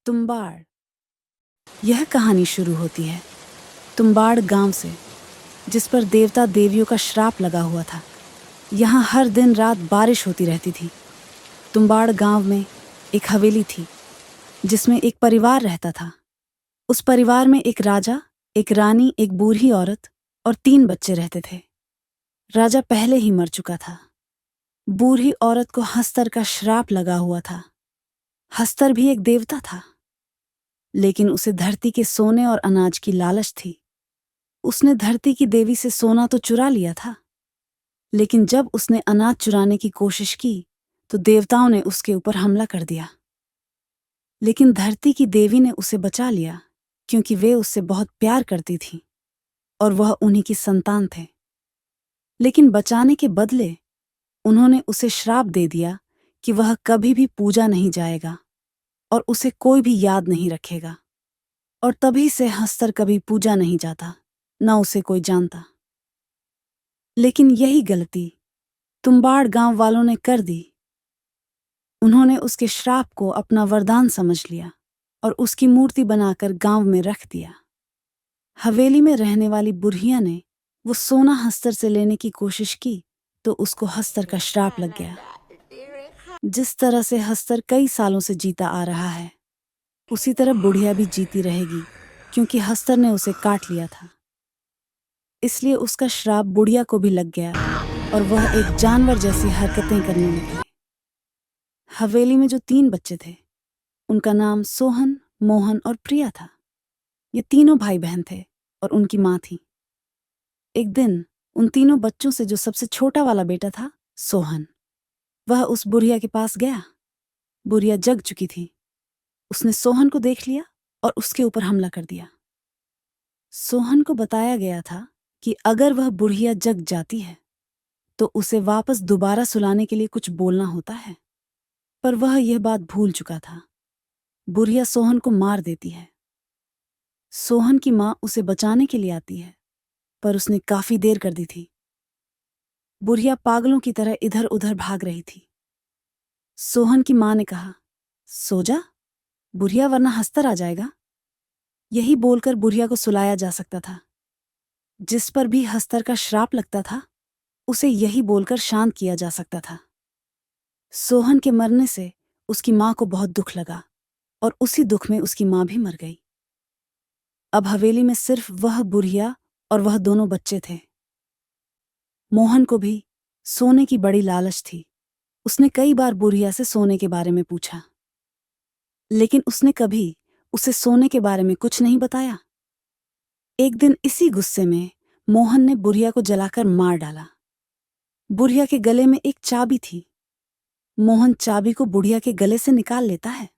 तुम्बाड़। यह कहानी शुरू होती है तुम्बाड़ गांव से, जिस पर देवता देवियों का श्राप लगा हुआ था। यहाँ हर दिन रात बारिश होती रहती थी। तुम्बाड़ गांव में एक हवेली थी जिसमें एक परिवार रहता था। उस परिवार में एक राजा, एक रानी, एक बूढ़ी औरत और 3 बच्चे रहते थे। राजा पहले ही मर चुका था। बूढ़ी औरत को हस्तर का श्राप लगा हुआ था। हस्तर भी एक देवता था, लेकिन उसे धरती के सोने और अनाज की लालच थी। उसने धरती की देवी से सोना तो चुरा लिया था, लेकिन जब उसने अनाज चुराने की कोशिश की तो देवताओं ने उसके ऊपर हमला कर दिया। लेकिन धरती की देवी ने उसे बचा लिया, क्योंकि वे उससे बहुत प्यार करती थीं और वह उन्हीं की संतान थे। लेकिन बचाने के बदले उन्होंने उसे श्राप दे दिया कि वह कभी भी पूजा नहीं जाएगा और उसे कोई भी याद नहीं रखेगा। और तभी से हस्तर कभी पूजा नहीं जाता, न उसे कोई जानता। लेकिन यही गलती तुम्बाड़ गांव वालों ने कर दी। उन्होंने उसके श्राप को अपना वरदान समझ लिया और उसकी मूर्ति बनाकर गांव में रख दिया। हवेली में रहने वाली बुढ़िया ने वो सोना हस्तर से लेने की कोशिश की तो उसको हस्तर का श्राप लग गया। जिस तरह से हस्तर कई सालों से जीता आ रहा है, उसी तरह बुढ़िया भी जीती रहेगी, क्योंकि हस्तर ने उसे काट लिया था। इसलिए उसका श्राप बुढ़िया को भी लग गया और वह एक जानवर जैसी हरकतें करने लगी। हवेली में जो 3 बच्चे थे, उनका नाम सोहन, मोहन और प्रिया था। ये तीनों भाई बहन थे और उनकी माँ थी। एक दिन उन तीनों बच्चों से जो सबसे छोटा वाला बेटा था, सोहन, वह उस बुढ़िया के पास गया। बुढ़िया जग चुकी थी। उसने सोहन को देख लिया और उसके ऊपर हमला कर दिया। सोहन को बताया गया था कि अगर वह बुढ़िया जग जाती है तो उसे वापस दोबारा सुलाने के लिए कुछ बोलना होता है, पर वह यह बात भूल चुका था। बुढ़िया सोहन को मार देती है। सोहन की माँ उसे बचाने के लिए आती है, पर उसने काफी देर कर दी थी। बुढ़िया पागलों की तरह इधर उधर भाग रही थी। सोहन की माँ ने कहा, सो जा बुढ़िया, वरना हस्तर आ जाएगा। यही बोलकर बुढ़िया को सुलाया जा सकता था। जिस पर भी हस्तर का श्राप लगता था, उसे यही बोलकर शांत किया जा सकता था। सोहन के मरने से उसकी माँ को बहुत दुख लगा और उसी दुख में उसकी माँ भी मर गई। अब हवेली में सिर्फ वह बुढ़िया और वह दोनों बच्चे थे। मोहन को भी सोने की बड़ी लालच थी। उसने कई बार बुढ़िया से सोने के बारे में पूछा, लेकिन उसने कभी उसे सोने के बारे में कुछ नहीं बताया। एक दिन इसी गुस्से में मोहन ने बुढ़िया को जलाकर मार डाला। बुढ़िया के गले में एक चाबी थी। मोहन चाबी को बुढ़िया के गले से निकाल लेता है।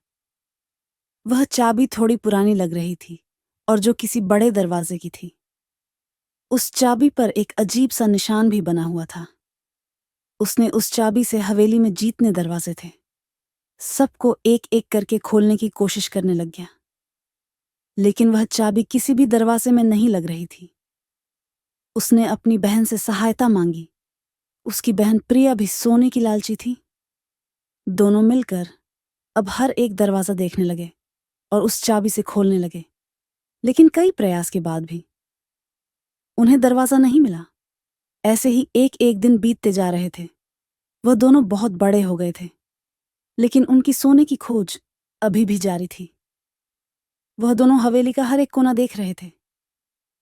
वह चाबी थोड़ी पुरानी लग रही थी और जो किसी बड़े दरवाजे की थी। उस चाबी पर एक अजीब सा निशान भी बना हुआ था। उसने उस चाबी से हवेली में जितने दरवाजे थे, सबको एक एक करके खोलने की कोशिश करने लग गया, लेकिन वह चाबी किसी भी दरवाजे में नहीं लग रही थी। उसने अपनी बहन से सहायता मांगी। उसकी बहन प्रिया भी सोने की लालची थी। दोनों मिलकर अब हर एक दरवाजा देखने लगे और उस चाबी से खोलने लगे, लेकिन कई प्रयास के बाद भी उन्हें दरवाजा नहीं मिला। ऐसे ही एक एक दिन बीतते जा रहे थे। वह दोनों बहुत बड़े हो गए थे, लेकिन उनकी सोने की खोज अभी भी जारी थी। वह दोनों हवेली का हर एक कोना देख रहे थे।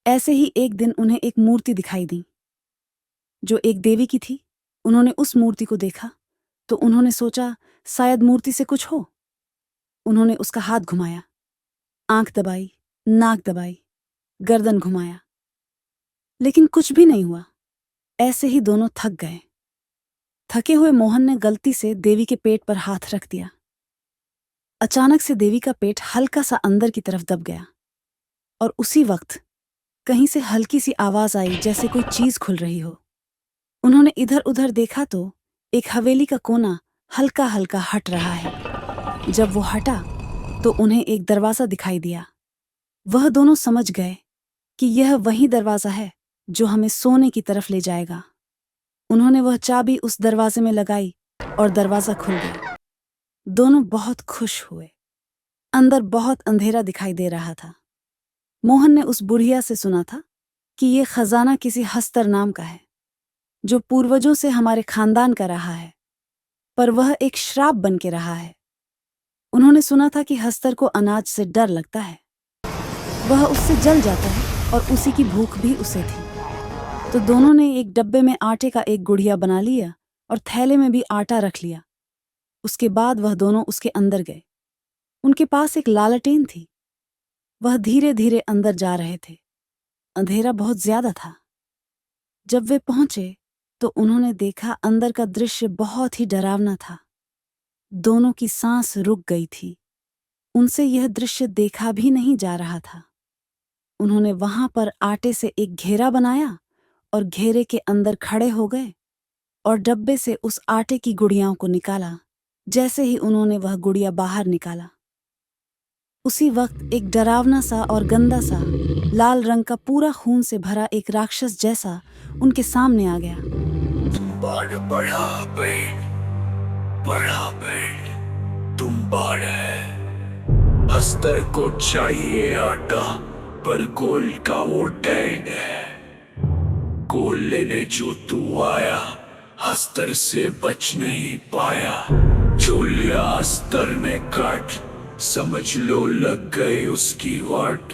ऐसे ही एक दिन उन्हें एक मूर्ति दिखाई दी, जो एक देवी की थी। उन्होंने उस मूर्ति को देखा तो उन्होंने सोचा, शायद मूर्ति से कुछ हो। उन्होंने उसका हाथ घुमाया, आंख दबाई, नाक दबाई, गर्दन घुमाया, लेकिन कुछ भी नहीं हुआ। ऐसे ही दोनों थक गए। थके हुए मोहन ने गलती से देवी के पेट पर हाथ रख दिया। अचानक से देवी का पेट हल्का सा अंदर की तरफ दब गया और उसी वक्त कहीं से हल्की सी आवाज आई, जैसे कोई चीज खुल रही हो। उन्होंने इधर उधर देखा तो एक हवेली का कोना हल्का हल्का हट रहा है। जब वो हटा तो उन्हें एक दरवाजा दिखाई दिया। वह दोनों समझ गए कि यह वही दरवाजा है जो हमें सोने की तरफ ले जाएगा। उन्होंने वह चाबी उस दरवाजे में लगाई और दरवाजा खुल गया। दोनों बहुत खुश हुए। अंदर बहुत अंधेरा दिखाई दे रहा था। मोहन ने उस बुढ़िया से सुना था कि ये खजाना किसी हस्तर नाम का है, जो पूर्वजों से हमारे खानदान का रहा है, पर वह एक श्राप बन के रहा है। उन्होंने सुना था कि हस्तर को अनाज से डर लगता है, वह उससे जल जाता है और उसी की भूख भी उसे थी। तो दोनों ने एक डब्बे में आटे का एक गुड़िया बना लिया और थैले में भी आटा रख लिया। उसके बाद वह दोनों उसके अंदर गए। उनके पास एक लालटेन थी। वह धीरे धीरे अंदर जा रहे थे। अंधेरा बहुत ज्यादा था। जब वे पहुंचे तो उन्होंने देखा अंदर का दृश्य बहुत ही डरावना था। दोनों की सांस रुक गई थी। उनसे यह दृश्य देखा भी नहीं जा रहा था। उन्होंने वहां पर आटे से एक घेरा बनाया और घेरे के अंदर खड़े हो गए और डब्बे से उस आटे की गुड़ियाओं को निकाला। जैसे ही उन्होंने वह गुड़िया बाहर निकाला, उसी वक्त एक डरावना सा और गंदा सा लाल रंग का पूरा खून से भरा एक राक्षस जैसा उनके सामने आ गया। बड़ा बेट तुम बाढ़ है। अस्तर को चाहिए आटा, पर गोल का वो टैग है। गोल लेने जो तू आया, अस्तर से बच नहीं पाया। जो लिया अस्तर में काट, समझ लो लग गई उसकी वाट।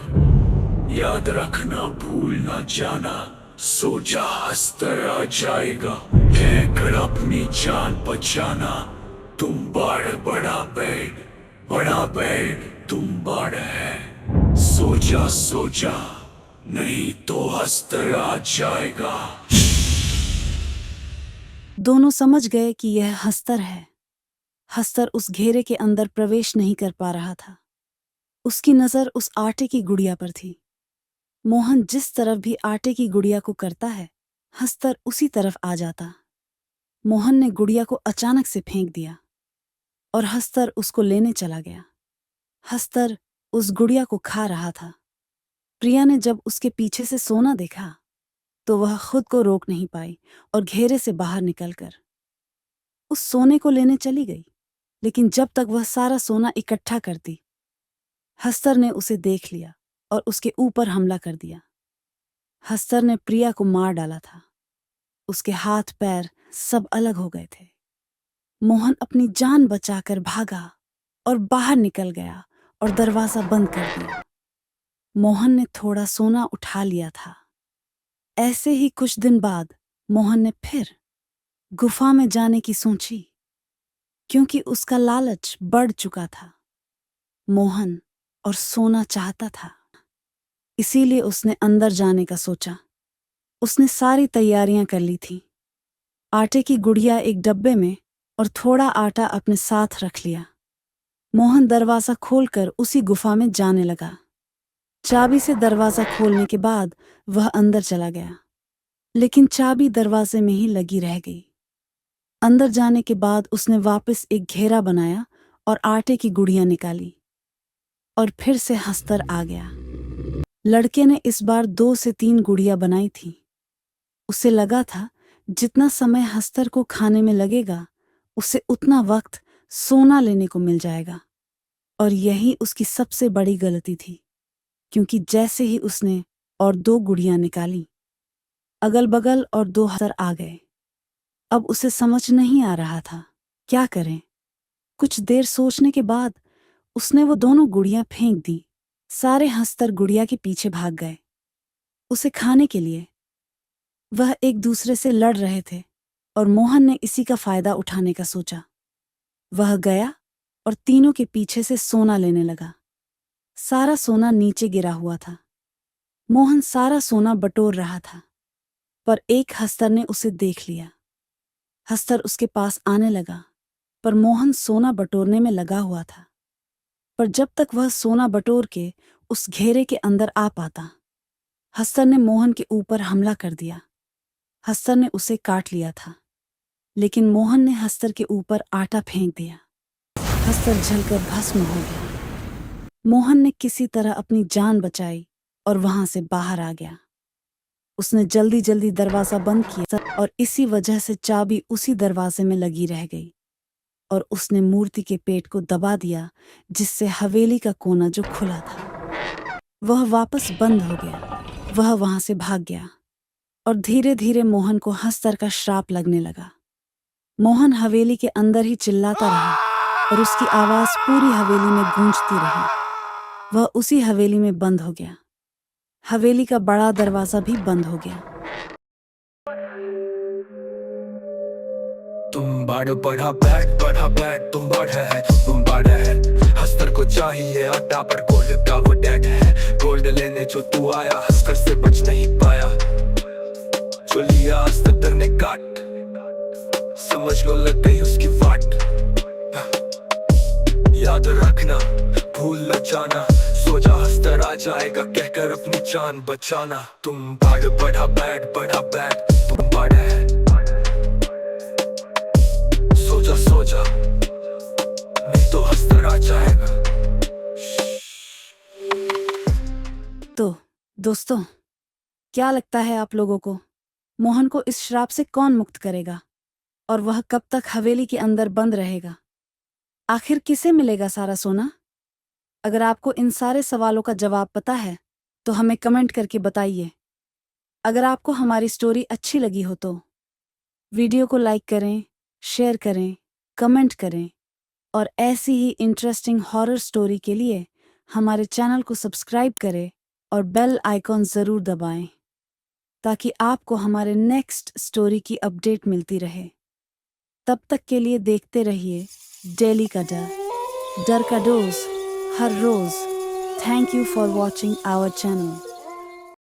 याद रखना भूल ना जाना, सो जा अस्तर आ जाएगा। कहकर अपनी जान बचाना, तुम बाढ़ बड़ा बेड तुम बाढ़ है। सो जा नहीं तो अस्तर आ जाएगा। दोनों समझ गए कि यह हस्तर है। हस्तर उस घेरे के अंदर प्रवेश नहीं कर पा रहा था। उसकी नजर उस आटे की गुड़िया पर थी। मोहन जिस तरफ भी आटे की गुड़िया को करता है, हस्तर उसी तरफ आ जाता। मोहन ने गुड़िया को अचानक से फेंक दिया और हस्तर उसको लेने चला गया। हस्तर उस गुड़िया को खा रहा था। प्रिया ने जब उसके पीछे से सोना देखा तो वह खुद को रोक नहीं पाई और घेरे से बाहर निकलकर उस सोने को लेने चली गई। लेकिन जब तक वह सारा सोना इकट्ठा करती, हस्तर ने उसे देख लिया और उसके ऊपर हमला कर दिया। हस्तर ने प्रिया को मार डाला था। उसके हाथ पैर सब अलग हो गए थे। मोहन अपनी जान बचाकर भागा और बाहर निकल गया और दरवाजा बंद कर दिया। मोहन ने थोड़ा सोना उठा लिया था। ऐसे ही कुछ दिन बाद मोहन ने फिर गुफा में जाने की सोची, क्योंकि उसका लालच बढ़ चुका था। मोहन और सोना चाहता था, इसीलिए उसने अंदर जाने का सोचा। उसने सारी तैयारियां कर ली थी। आटे की गुड़िया एक डब्बे में और थोड़ा आटा अपने साथ रख लिया। मोहन दरवाजा खोलकर उसी गुफा में जाने लगा। चाबी से दरवाजा खोलने के बाद वह अंदर चला गया, लेकिन चाबी दरवाजे में ही लगी रह गई। अंदर जाने के बाद उसने वापस एक घेरा बनाया और आटे की गुड़िया निकाली और फिर से हस्तर आ गया। लड़के ने इस बार 2 से 3 गुड़िया बनाई थी। उसे लगा था जितना समय हस्तर को खाने में लगेगा, उसे उतना वक्त सोना लेने को मिल जाएगा। और यही उसकी सबसे बड़ी गलती थी, क्योंकि जैसे ही उसने और 2 गुड़ियां निकाली, अगल बगल और 2 हस्तर आ गए। अब उसे समझ नहीं आ रहा था क्या करें। कुछ देर सोचने के बाद उसने वो दोनों गुड़ियां फेंक दी। सारे हस्तर गुड़िया के पीछे भाग गए उसे खाने के लिए। वह एक दूसरे से लड़ रहे थे और मोहन ने इसी का फायदा उठाने का सोचा। वह गया और तीनों के पीछे से सोना लेने लगा। सारा सोना नीचे गिरा हुआ था। मोहन सारा सोना बटोर रहा था, पर एक हस्तर ने उसे देख लिया। हस्तर उसके पास आने लगा, पर मोहन सोना बटोरने में लगा हुआ था। पर जब तक वह सोना बटोर के उस घेरे के अंदर आ पाता, हस्तर ने मोहन के ऊपर हमला कर दिया। हस्तर ने उसे काट लिया था, लेकिन मोहन ने हस्तर के ऊपर आटा फेंक दिया। हस्तर जलकर भस्म हो गया। मोहन ने किसी तरह अपनी जान बचाई और वहां से बाहर आ गया। उसने जल्दी जल्दी दरवाजा बंद किया और इसी वजह से चाबी उसी दरवाजे में लगी रह गई। और उसने मूर्ति के पेट को दबा दिया, जिससे हवेली का कोना जो खुला था वह वापस बंद हो गया। वह वहां से भाग गया और धीरे धीरे मोहन को हस्तर का श्राप लगने लगा। मोहन हवेली के अंदर ही चिल्लाता रहा और उसकी आवाज पूरी हवेली में गूंजती रही। वह उसी हवेली में बंद हो गया। हवेली का बड़ा दरवाजा भी बंद हो गया। तुम बड़ा बैठ तुम बड़ा है हस्तर को चाहिए आटा पर गोल्ड का वो डेड है। गोल्ड लेने जो तू आया हस्तर से बच नहीं पाया। जो लिया हस्तर ने काट समझ लो लग गई उसकी वाट। याद रखना भूल न जाना सोचा हस्तर आ जाएगा कहकर अपनी जान बचाना। तुम बड़ा बैठ तुम बड़ा है सोचा नहीं तो हस्तर आ जाएगा। तो दोस्तों, क्या लगता है आप लोगों को, मोहन को इस श्राप से कौन मुक्त करेगा और वह कब तक हवेली के अंदर बंद रहेगा? आखिर किसे मिलेगा सारा सोना? अगर आपको इन सारे सवालों का जवाब पता है तो हमें कमेंट करके बताइए। अगर आपको हमारी स्टोरी अच्छी लगी हो तो वीडियो को लाइक करें, शेयर करें, कमेंट करें और ऐसी ही इंटरेस्टिंग हॉरर स्टोरी के लिए हमारे चैनल को सब्सक्राइब करें और बेल आइकॉन ज़रूर दबाएं ताकि आपको हमारे नेक्स्ट स्टोरी की अपडेट मिलती रहे। तब तक के लिए देखते रहिए डेली का डर का डोज हर रोज। Thank you for watching our channel.